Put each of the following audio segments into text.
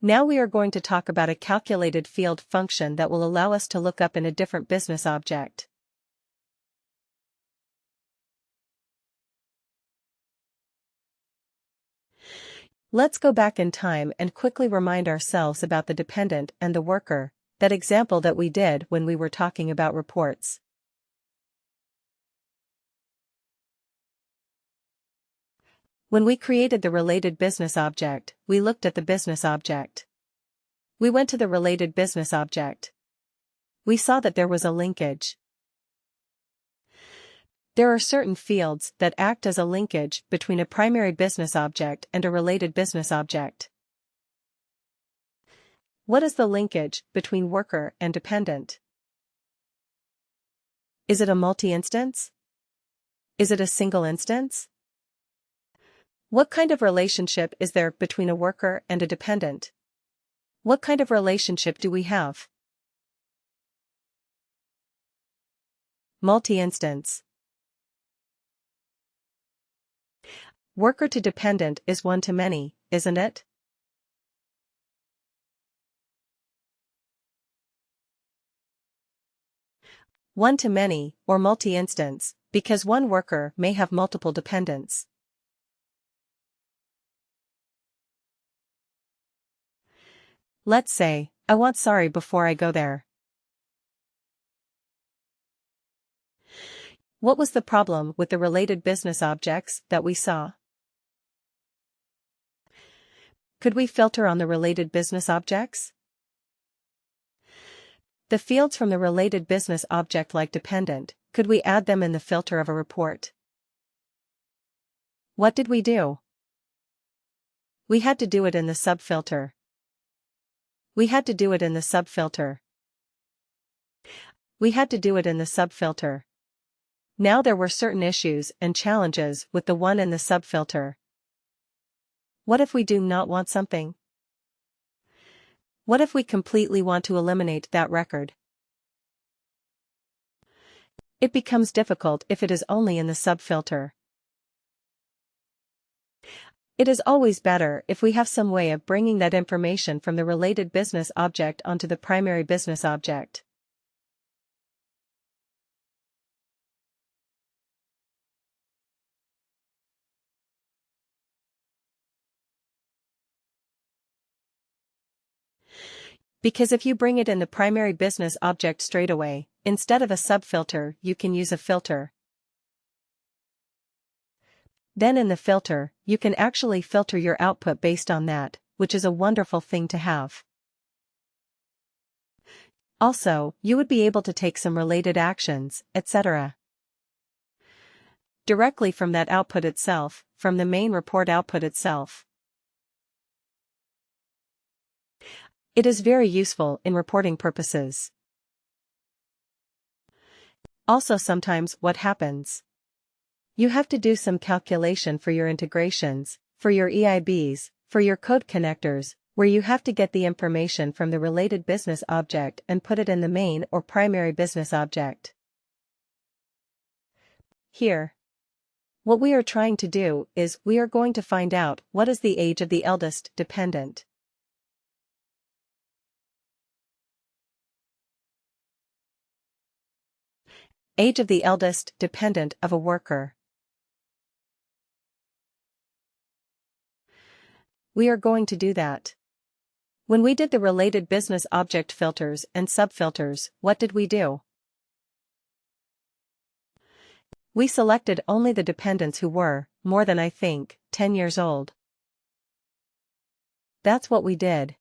Now we are going to talk about a calculated field function that will allow us to look up in a different business object. Let's go back in time and quickly remind ourselves about the dependent and the worker, that example that we did when we were talking about reports. When we created the related business object, we looked at the business object. We went to the related business object. We saw that there was a linkage. There are certain fields that act as a linkage between a primary business object and a related business object. What is the linkage between worker and dependent? Is it a multi-instance? Is it a single instance? What kind of relationship is there between a worker and a dependent? What kind of relationship do we have? Multi-instance. Worker to dependent is one to many, isn't it? One to many, or multi-instance, because one worker may have multiple dependents. Let's say, I want sorry before I go there. What was the problem with the related business objects that we saw? Could we filter on the related business objects? The fields from the related business object like dependent, could we add them in the filter of a report? What did we do? We had to do it in the subfilter. We had to do it in the subfilter. We had to do it in the subfilter. Now there were certain issues and challenges with the one in the subfilter. What if we do not want something? What if we completely want to eliminate that record? It becomes difficult if it is only in the subfilter. It is always better if we have some way of bringing that information from the related business object onto the primary business object. Because if you bring it in the primary business object straight away, instead of a subfilter, you can use a filter. Then in the filter, you can actually filter your output based on that, which is a wonderful thing to have. Also, you would be able to take some related actions, etc. directly from that output itself, from the main report output itself. It is very useful in reporting purposes. Also sometimes what happens? You have to do some calculation for your integrations, for your EIBs, for your code connectors, where you have to get the information from the related business object and put it in the main or primary business object. Here, what we are trying to do is we are going to find out what is the age of the eldest dependent. Age of the eldest dependent of a worker. We are going to do that. When we did the related business object filters and subfilters, what did we do? We selected only the dependents who were, more than 10 years old. That's what we did.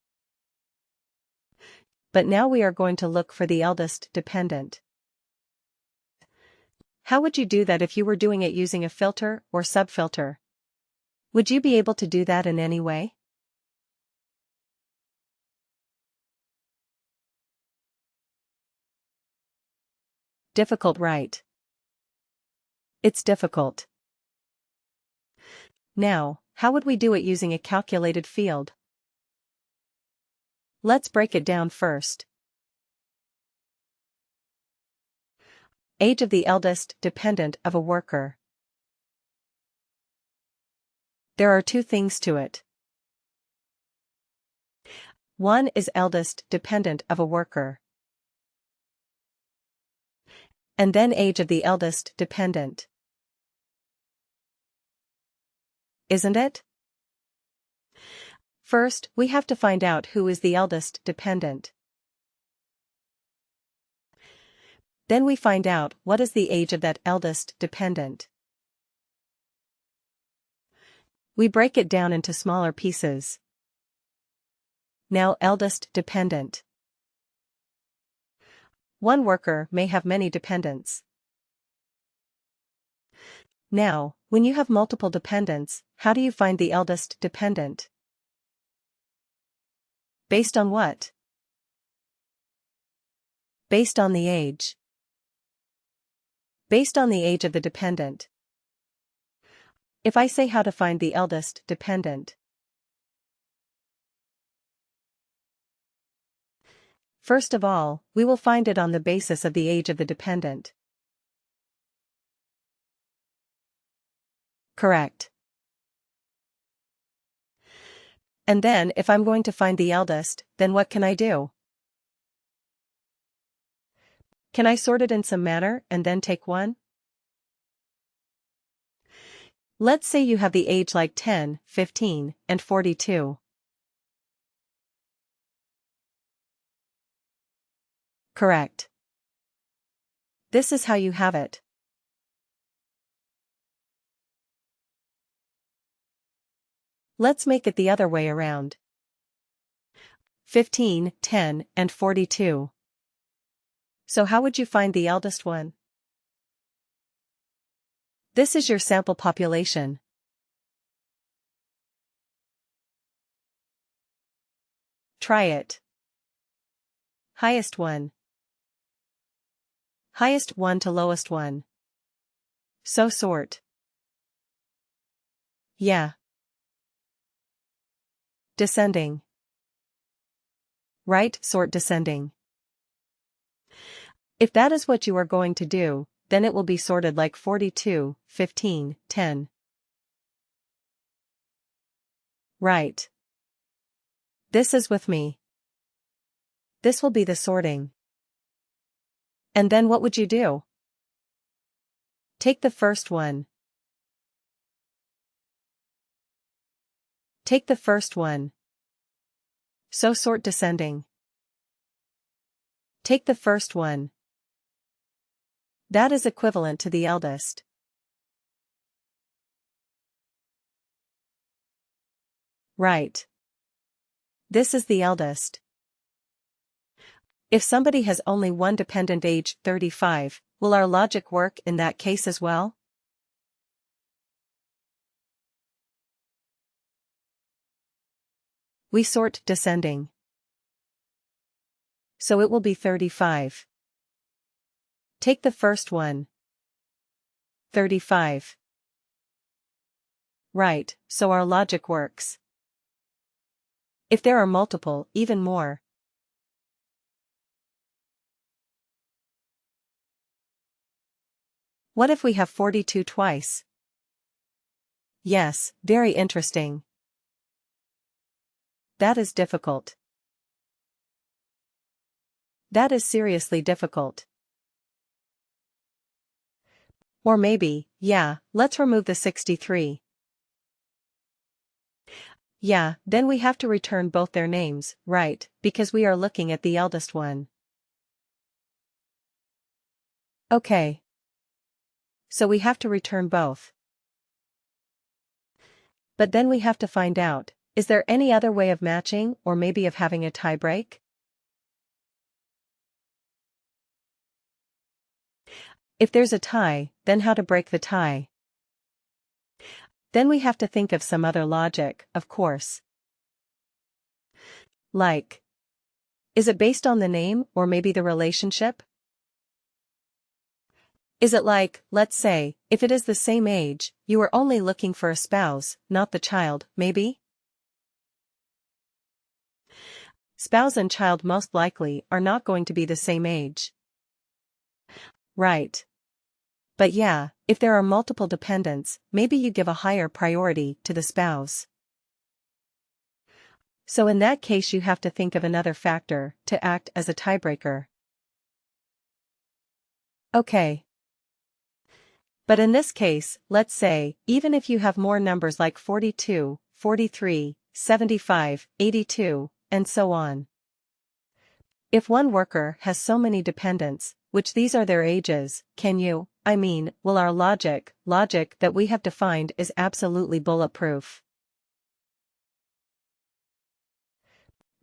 But now we are going to look for the eldest dependent. How would you do that if you were doing it using a filter or subfilter? Would you be able to do that in any way? Difficult, right? It's difficult. Now, how would we do it using a calculated field? Let's break it down first. Age of the eldest dependent of a worker. There are two things to it. 1 is eldest dependent of a worker. And then age of the eldest dependent. Isn't it? First, we have to find out who is the eldest dependent. Then we find out what is the age of that eldest dependent. We break it down into smaller pieces. Now eldest dependent. One worker may have many dependents. Now, when you have multiple dependents, how do you find the eldest dependent? Based on what? Based on the age. Based on the age of the dependent. If I say how to find the eldest dependent. First of all, we will find it on the basis of the age of the dependent. Correct. And then if I'm going to find the eldest, then what can I do? Can I sort it in some manner and then take one? Let's say you have the age like 10, 15, and 42. Correct. This is how you have it. Let's make it the other way around. 15, 10, and 42. So how would you find the eldest one? This is your sample population. Try it. Highest one. Highest one to lowest one. So sort. Yeah. Descending. Right, sort descending. If that is what you are going to do, then it will be sorted like 42, 15, 10. Right. This is with me. This will be the sorting. And then what would you do? Take the first one. Take the first one. So sort descending. Take the first one. That is equivalent to the eldest. Right. This is the eldest. If somebody has only one dependent age 35, will our logic work in that case as well? We sort descending. So it will be 35. Take the first one. 35. Right, so our logic works. If there are multiple, even more. What if we have 42 twice? Yes, very interesting. That is difficult. That is seriously difficult. Or maybe, yeah, let's remove the 63. Yeah, then we have to return both their names, right, because we are looking at the eldest one. Okay. So we have to return both. But then we have to find out, is there any other way of matching or maybe of having a tie break? If there's a tie, then how to break the tie? Then we have to think of some other logic, of course. Like, is it based on the name or maybe the relationship? Is it like, let's say, if it is the same age, you are only looking for a spouse, not the child, maybe? Spouse and child most likely are not going to be the same age. Right. But yeah, if there are multiple dependents, maybe you give a higher priority to the spouse. So in that case you have to think of another factor to act as a tiebreaker. Okay. But in this case, let's say, even if you have more numbers like 42, 43, 75, 82, and so on. If one worker has so many dependents, which these are their ages, will our logic that we have defined is absolutely bulletproof.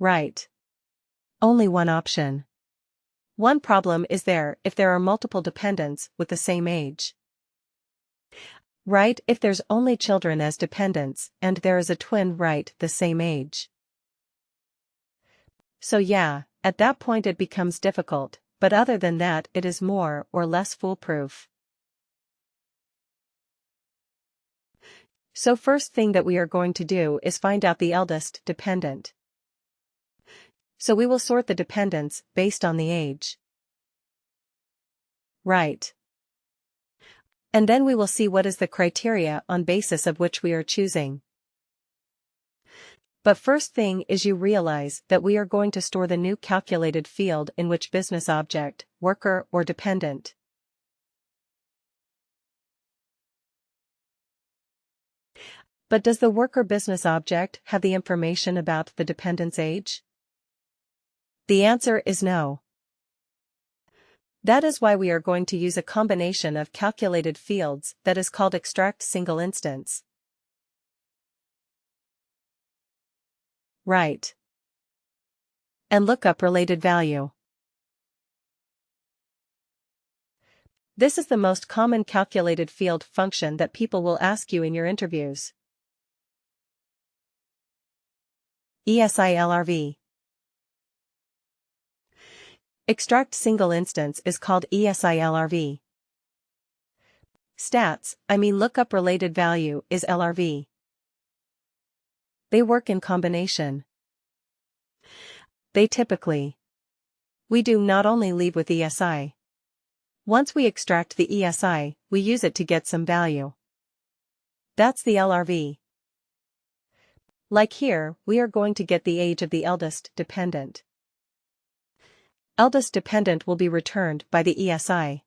Right. Only one option. One problem is if there are multiple dependents with the same age. Right, if there's only children as dependents, and there is a twin the same age. So yeah, at that point it becomes difficult, but other than that it is more or less foolproof. So first thing that we are going to do is find out the eldest dependent. So we will sort the dependents based on the age. Right. And then we will see what is the criteria on basis of which we are choosing. But first thing is you realize that we are going to store the new calculated field in which business object, worker or dependent. But does the worker business object have the information about the dependent's age? The answer is no. That is why we are going to use a combination of calculated fields that is called extract single instance. Right. And lookup related value. This is the most common calculated field function that people will ask you in your interviews. ESILRV. Extract single instance is called ESILRV. Stats, lookup related value, is LRV. They work in combination. They typically. We do not only leave with ESI. Once we extract the ESI, we use it to get some value. That's the LRV. Like here, we are going to get the age of the eldest dependent. Eldest dependent will be returned by the ESI.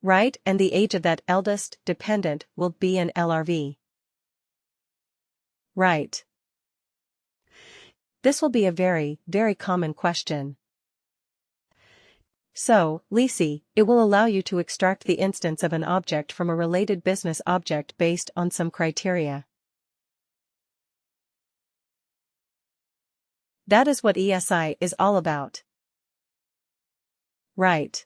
Right, and the age of that eldest dependent will be an LRV. Right. This will be a very, very common question. So, Lisi, it will allow you to extract the instance of an object from a related business object based on some criteria. That is what ESI is all about. Right.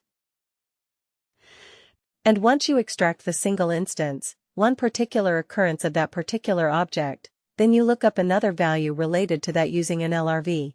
And once you extract the single instance, one particular occurrence of that particular object, then you look up another value related to that using an LRV.